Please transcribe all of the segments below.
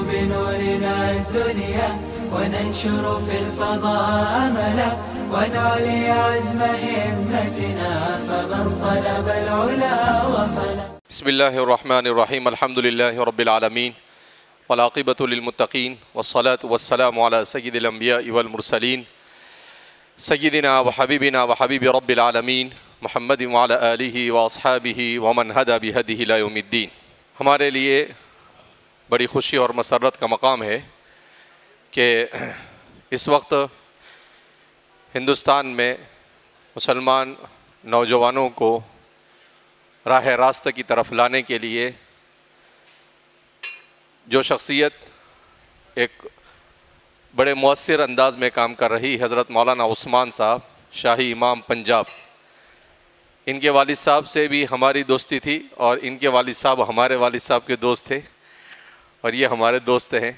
بنورنا الدنيا وننشر في الفضاء أملا ونعلي عزم همتنا فمن طلب العلا وصل. بسم الله الرحمن الرحيم. الحمد لله رب العالمين والعاقبة للمتقين والصلاة والسلام على سيد الأنبياء والمرسلين سيدنا وحبيبنا وحبيب رب العالمين محمد وعلى آلہ واصحابہ ومن ہدى بہدیہ الی یوم الدین. ہمارے لیے بڑی خوشی اور مسرت کا مقام ہے کہ اس وقت ہندوستان میں مسلمان نوجوانوں کو راہ راست کی طرف لانے کے لیے جو شخصیت ایک بڑے مؤثر انداز میں کام کر رہی حضرت مولانا عثمان صاحب شاہی امام پنجاب، ان کے والد صاحب سے بھی ہماری دوستی تھی اور ان کے والد صاحب ہمارے والد صاحب کے دوست تھے اور یہ ہمارے دوست ہیں.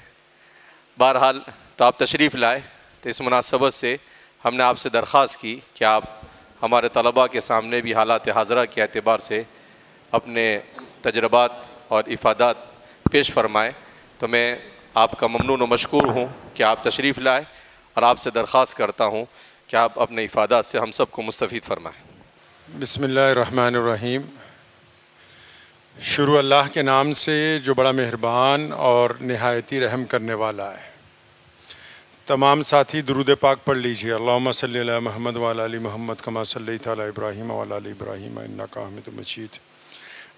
بہرحال تو آپ تشریف لائے تو اس مناسبت سے ہم نے آپ سے درخواست کی کہ آپ ہمارے طلباء کے سامنے بھی حالات حاضرہ کے اعتبار سے اپنے تجربات اور افادات پیش فرمائیں. تو میں آپ کا ممنون و مشکور ہوں کہ آپ تشریف لائے اور آپ سے درخواست کرتا ہوں کہ آپ اپنے افادات سے ہم سب کو مستفید فرمائیں. بسم اللہ الرحمن الرحیم. شروع اللہ کے نام سے جو بڑا مہربان اور نہایتی رحم کرنے والا ہے. تمام ساتھی درود پاک پڑھ لیجیے. اللہم صلی علی محمد وعلی آل محمد کما صلیت علی ابراہیم وعلی آل ابراہیم انک حمید مجید.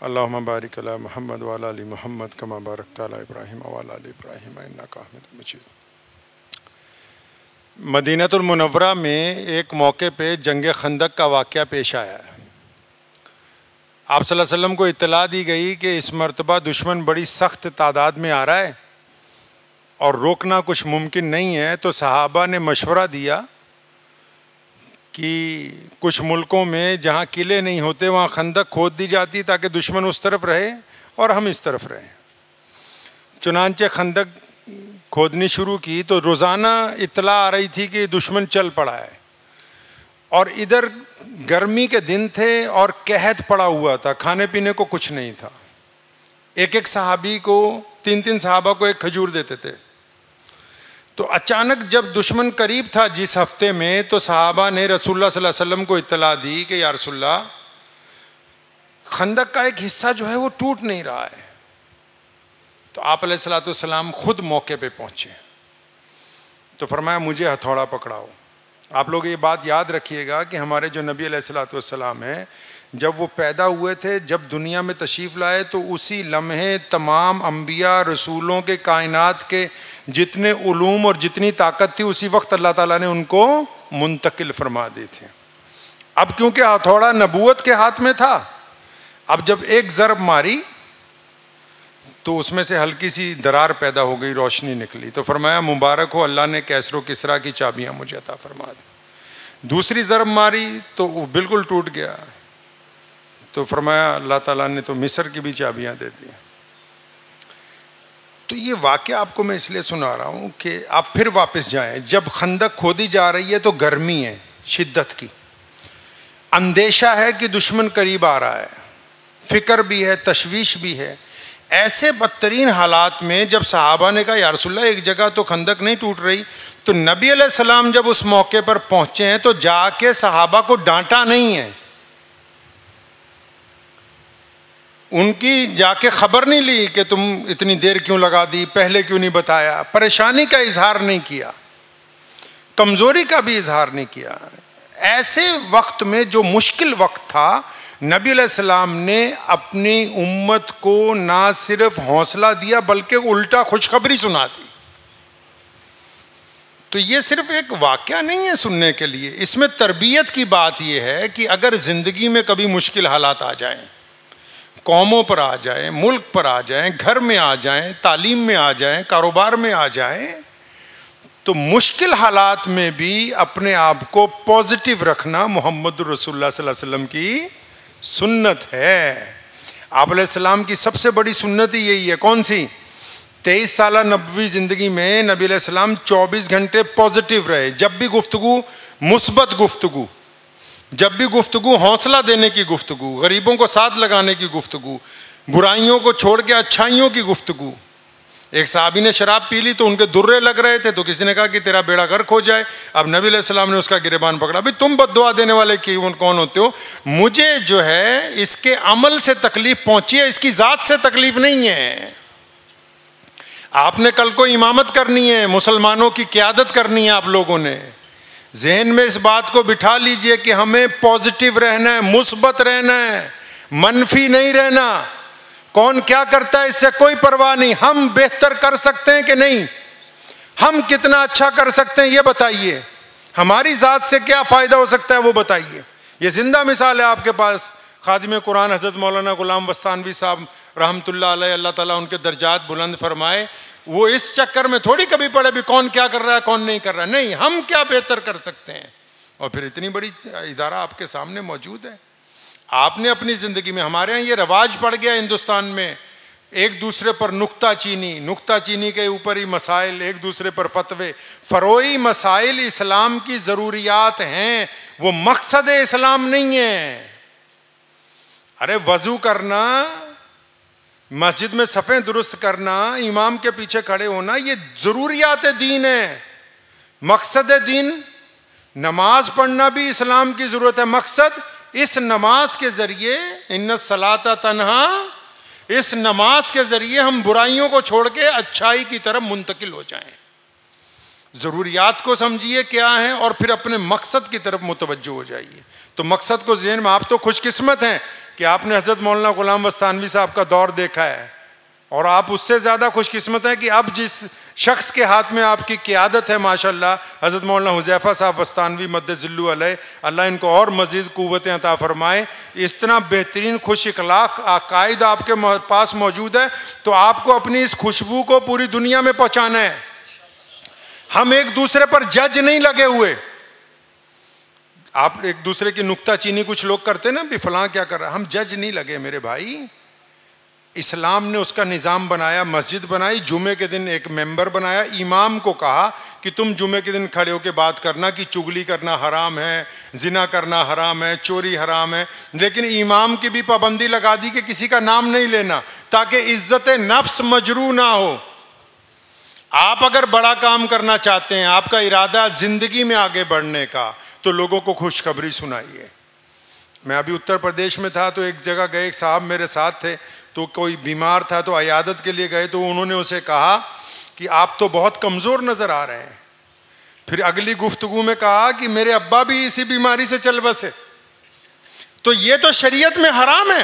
اللہم بارک علی محمد وعلی آل محمد کما بارکت علی ابراہیم وعلی آل ابراہیم انک حمید مجید. مدینہ المنورہ میں ایک موقع پہ جنگ خندق کا واقعہ پیش آیا ہے. آپ صلی اللہ علیہ وسلم کو اطلاع دی گئی کہ اس مرتبہ دشمن بڑی سخت تعداد میں آ رہا ہے اور روکنا کچھ ممکن نہیں ہے. تو صحابہ نے مشورہ دیا کہ کچھ ملکوں میں جہاں قلعے نہیں ہوتے وہاں خندق کھود دی جاتی تاکہ دشمن اس طرف رہے اور ہم اس طرف رہیں. چنانچہ خندق کھودنی شروع کی تو روزانہ اطلاع آ رہی تھی کہ دشمن چل پڑا ہے اور ادھر گرمی کے دن تھے اور قحط پڑا ہوا تھا، کھانے پینے کو کچھ نہیں تھا. ایک صحابی کو تین صحابہ کو ایک کھجور دیتے تھے. تو اچانک جب دشمن قریب تھا جس ہفتے میں تو صحابہ نے رسول اللہ صلی اللہ علیہ وسلم کو اطلاع دی کہ یا رسول اللہ خندق کا ایک حصہ جو ہے وہ ٹوٹ نہیں رہا ہے. تو آپ علیہ الصلوۃ والسلام خود موقع پہ پہنچے تو فرمایا مجھے ہتھوڑا پکڑاؤ. آپ لوگ یہ بات یاد رکھیے گا کہ ہمارے جو نبی علیہ الصلوۃ والسلام ہیں جب وہ پیدا ہوئے تھے، جب دنیا میں تشریف لائے تو اسی لمحے تمام انبیاء رسولوں کے کائنات کے جتنے علوم اور جتنی طاقت تھی اسی وقت اللہ تعالیٰ نے ان کو منتقل فرما دی تھے. اب کیونکہ ہتھوڑا نبوت کے ہاتھ میں تھا، اب جب ایک ضرب ماری تو اس میں سے ہلکی سی درار پیدا ہو گئی، روشنی نکلی. تو فرمایا مبارک ہو، اللہ نے کیسر و کسریٰ کی چابیاں مجھے عطا فرما دی. دوسری ضرب ماری تو وہ بالکل ٹوٹ گیا. تو فرمایا اللہ تعالیٰ نے تو مصر کی بھی چابیاں دے دی. تو یہ واقعہ آپ کو میں اس لیے سنا رہا ہوں کہ آپ پھر واپس جائیں. جب خندق کھودی جا رہی ہے تو گرمی ہے شدت کی، اندیشہ ہے کہ دشمن قریب آ رہا ہے، فکر بھی ہے، تشویش بھی ہے. ایسے بدترین حالات میں جب صحابہ نے کہا یا رسول اللہ ایک جگہ تو خندق نہیں ٹوٹ رہی، تو نبی علیہ السلام جب اس موقع پر پہنچے ہیں تو جا کے صحابہ کو ڈانٹا نہیں ہے، ان کی جا کے خبر نہیں لی کہ تم اتنی دیر کیوں لگا دی، پہلے کیوں نہیں بتایا. پریشانی کا اظہار نہیں کیا، کمزوری کا بھی اظہار نہیں کیا. ایسے وقت میں جو مشکل وقت تھا نبی علیہ السلام نے اپنی امت کو نہ صرف حوصلہ دیا بلکہ الٹا خوشخبری سنا دی. تو یہ صرف ایک واقعہ نہیں ہے سننے کے لیے، اس میں تربیت کی بات یہ ہے کہ اگر زندگی میں کبھی مشکل حالات آ جائیں، قوموں پر آ جائیں، ملک پر آ جائیں، گھر میں آ جائیں، تعلیم میں آ جائیں، کاروبار میں آ جائیں، تو مشکل حالات میں بھی اپنے آپ کو پازیٹیو رکھنا محمد رسول اللہ صلی اللہ علیہ وسلم کی سنت ہے. آپ علیہ السلام کی سب سے بڑی سنت ہی یہی ہے. کون سی؟ 23 سالہ نبوی زندگی میں نبی علیہ السلام 24 گھنٹے پازیٹیو رہے. جب بھی گفتگو مثبت گفتگو، جب بھی گفتگو حوصلہ دینے کی گفتگو، غریبوں کو ساتھ لگانے کی گفتگو، برائیوں کو چھوڑ کے اچھائیوں کی گفتگو. ایک صحابی نے شراب پی لی تو ان کے درے لگ رہے تھے, تو کسی نے کہا کہ تیرا بیڑا غرق ہو جائے. اب نبی علیہ السلام نے اس کا گریبان پکڑا, بھئی تم بد دعا دینے والے کون ہوتے ہو؟ مجھے جو ہے اس کے عمل سے تکلیف پہنچی ہے, اس کی ذات سے تکلیف نہیں ہے. آپ نے کل کو امامت کرنی ہے, مسلمانوں کی قیادت کرنی ہے, آپ لوگوں نے ذہن میں اس بات کو بٹھا لیجئے کہ ہمیں پازیٹیو رہنا ہے, مثبت رہنا ہے, منفی نہیں رہنا. کون کیا کرتا ہے اس سے کوئی پرواہ نہیں, ہم بہتر کر سکتے ہیں کہ نہیں, ہم کتنا اچھا کر سکتے ہیں یہ بتائیے, ہماری ذات سے کیا فائدہ ہو سکتا ہے وہ بتائیے. یہ زندہ مثال ہے آپ کے پاس. خادم قرآن حضرت مولانا غلام بستانوی صاحب رحمۃ اللہ علیہ, اللہ تعالیٰ ان کے درجات بلند فرمائے, وہ اس چکر میں تھوڑی کبھی پڑے بھی کون کیا کر رہا ہے کون نہیں کر رہا ہے, نہیں, ہم کیا بہتر کر سکتے ہیں. اور پھر اتنی بڑی ادارہ آپ کے سامنے موجود ہے. آپ نے اپنی زندگی میں, ہمارے ہاں یہ رواج پڑ گیا ہندوستان میں, ایک دوسرے پر نکتہ چینی کے اوپر ہی مسائل, ایک دوسرے پر فتوے. فروعی مسائل اسلام کی ضروریات ہیں, وہ مقصد اسلام نہیں ہے. ارے وضو کرنا, مسجد میں صفیں درست کرنا, امام کے پیچھے کھڑے ہونا, یہ ضروریات دین ہے. مقصد دین نماز پڑھنا بھی اسلام کی ضرورت ہے. مقصد اس نماز کے ذریعے, ان الصلاۃ تنہا, اس نماز کے ذریعے ہم برائیوں کو چھوڑ کے اچھائی کی طرف منتقل ہو جائیں. ضروریات کو سمجھیے کیا ہیں اور پھر اپنے مقصد کی طرف متوجہ ہو جائیے. تو مقصد کو ذہن میں, آپ تو خوش قسمت ہیں کہ آپ نے حضرت مولانا غلام بستانوی صاحب کا دور دیکھا ہے, اور آپ اس سے زیادہ خوش قسمت ہیں کہ اب جس شخص کے ہاتھ میں آپ کی قیادت ہے ماشاءاللہ, حضرت مولانا حذیفہ صاحب بستانوی مد ظلہ علیہ, اللہ ان کو اور مزید قوتیں عطا فرمائے. اتنا بہترین خوش اخلاق عقائد آپ کے پاس موجود ہے, تو آپ کو اپنی اس خوشبو کو پوری دنیا میں پہنچانا ہے. ہم ایک دوسرے پر جج نہیں لگے ہوئے. آپ ایک دوسرے کی نکتہ چینی کچھ لوگ کرتے نا, بھی فلاں کیا کر رہا ہے, ہم جج نہیں لگے میرے بھائی. اسلام نے اس کا نظام بنایا, مسجد بنائی, جمعے کے دن ایک ممبر بنایا, امام کو کہا کہ تم جمعے کے دن کھڑے ہو کے بات کرنا کہ چگلی کرنا حرام ہے, زنا کرنا حرام ہے, چوری حرام ہے. لیکن امام کی بھی پابندی لگا دی کہ کسی کا نام نہیں لینا, تاکہ عزت نفس مجروح نہ ہو. آپ اگر بڑا کام کرنا چاہتے ہیں, آپ کا ارادہ زندگی میں آگے بڑھنے کا, تو لوگوں کو خوشخبری سنائیے. میں ابھی اتر پردیش میں تھا, تو ایک جگہ گئے, ایک صاحب میرے ساتھ تھے, تو کوئی بیمار تھا, تو عیادت کے لیے گئے, تو انہوں نے اسے کہا کہ آپ تو بہت کمزور نظر آ رہے ہیں. پھر اگلی گفتگو میں کہا کہ میرے ابا بھی اسی بیماری سے چل بسے. تو یہ تو شریعت میں حرام ہے.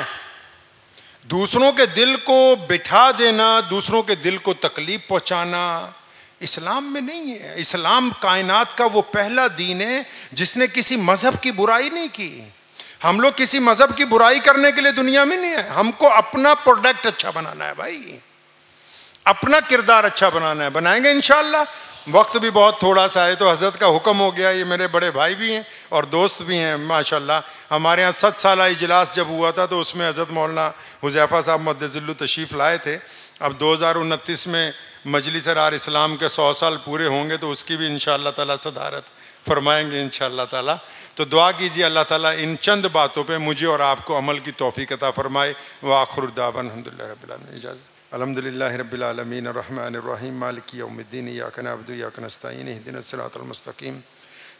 دوسروں کے دل کو بٹھا دینا, دوسروں کے دل کو تکلیف پہنچانا اسلام میں نہیں ہے. اسلام کائنات کا وہ پہلا دین ہے جس نے کسی مذہب کی برائی نہیں کی. ہم لوگ کسی مذہب کی برائی کرنے کے لیے دنیا میں نہیں ہے. ہم کو اپنا پروڈکٹ اچھا بنانا ہے بھائی, اپنا کردار اچھا بنانا ہے. بنائیں گے انشاءاللہ. وقت بھی بہت تھوڑا سا ہے, تو حضرت کا حکم ہو گیا. یہ میرے بڑے بھائی بھی ہیں اور دوست بھی ہیں ماشاءاللہ. ہمارے ہاں 7 سالہ اجلاس جب ہوا تھا, تو اس میں حضرت مولانا حذیفہ صاحب مد ظلہ تشریف لائے تھے. اب 2029 میں مجلس رار اسلام کے 100 سال پورے ہوں گے, تو اس کی بھی انشاءاللہ تعالیٰ صدارت فرمائیں گے انشاءاللہ تعالیٰ. تو دعا کیجیے اللہ تعالیٰ ان چند باتوں پہ مجھے اور آپ کو عمل کی توفیق عطا فرمائے. وآخر دعوانا الحمدللہ رب العالمین. اجازت. الحمدللہ رب العالمین الرحمن الرحیم مالک یوم الدین ایاک نعبد وایاک نستعین اهدنا الصراط المستقیم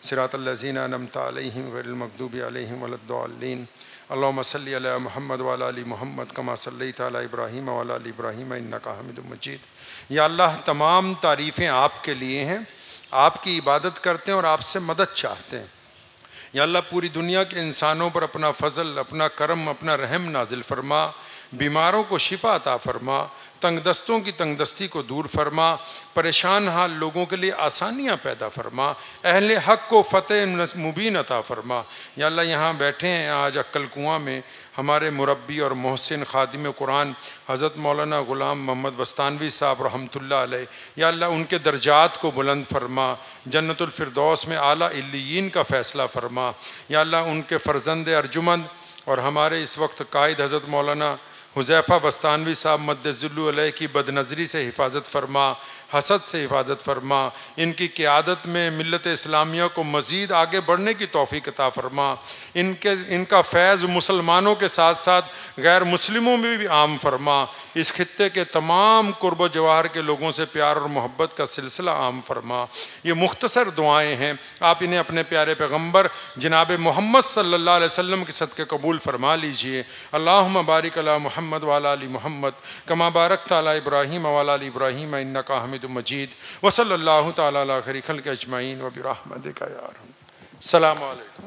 صراط الذین انعمت علیہم غیر المغضوب علیہم ولا الضالین. اللهم صل علی محمد وعلی آل محمد کما صلیت علی ابراہیم وعلی آل ابراہیم انک حمید مجید. یا اللہ تمام تعریفیں آپ کے لیے ہیں, آپ کی عبادت کرتے ہیں اور آپ سے مدد چاہتے ہیں. یا اللہ پوری دنیا کے انسانوں پر اپنا فضل, اپنا کرم, اپنا رحم نازل فرما. بیماروں کو شفا عطا فرما, تنگ دستوں کی تنگ دستی کو دور فرما, پریشان حال لوگوں کے لیے آسانیاں پیدا فرما, اہل حق کو فتح مبین عطا فرما. یا اللہ یہاں بیٹھے ہیں آج عقل کنواں میں ہمارے مربی اور محسن خادم قرآن حضرت مولانا غلام محمد بستانوی صاحب رحمۃ اللہ علیہ. یا اللہ ان کے درجات کو بلند فرما, جنت الفردوس میں اعلیٰ علیین کا فیصلہ فرما. یا اللہ ان کے فرزند ارجمند اور ہمارے اس وقت قائد حضرت مولانا حذیفہ بستانوی صاحب مدذلو علیہ کی بد نظری سے حفاظت فرما، حسد سے حفاظت فرما، ان کی قیادت میں ملت اسلامیہ کو مزید آگے بڑھنے کی توفیق عطا فرما، ان کا فیض مسلمانوں کے ساتھ ساتھ غیر مسلموں میں بھی عام فرما، اس خطے کے تمام قرب و جوار کے لوگوں سے پیار اور محبت کا سلسلہ عام فرما۔ یہ مختصر دعائیں ہیں، آپ انہیں اپنے پیارے پیغمبر جناب محمد صلی اللہ علیہ وسلم کے صدقے قبول فرما لیجئے۔ اللہم بارک علی محمد وعلی آل محمد کما بارکت علی ابراہیم وعلی آل ابراہیم انک حمید مجید، وصلی اللہ تعالی علی خیر خلق اجمعین وبرحمتک یا ارحم۔ السلام علیکم۔